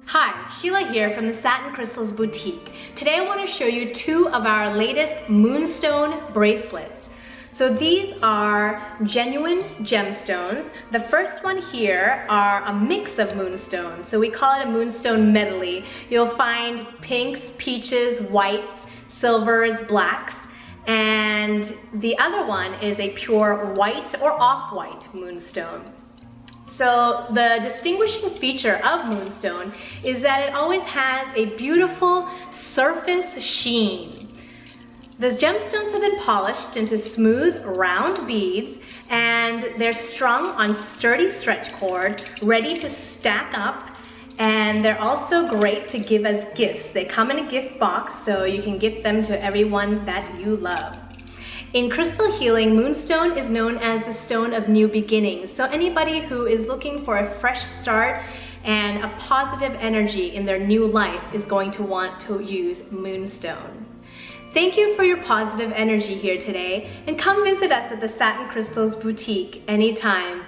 Hi, Sheila here from the Satin Crystals Boutique. Today I want to show you two of our latest Moonstone bracelets. So these are genuine gemstones. The first one here are a mix of moonstones. So we call it a Moonstone medley. You'll find pinks, peaches, whites, silvers, blacks. And the other one is a pure white or off-white moonstone. So the distinguishing feature of Moonstone is that it always has a beautiful surface sheen. The gemstones have been polished into smooth, round beads, and they're strung on sturdy stretch cord, ready to stack up. And they're also great to give as gifts. They come in a gift box, so you can gift them to everyone that you love. In crystal healing, Moonstone is known as the stone of new beginnings. So anybody who is looking for a fresh start and a positive energy in their new life is going to want to use Moonstone. Thank you for your positive energy here today, and come visit us at the Satin Crystals Boutique anytime.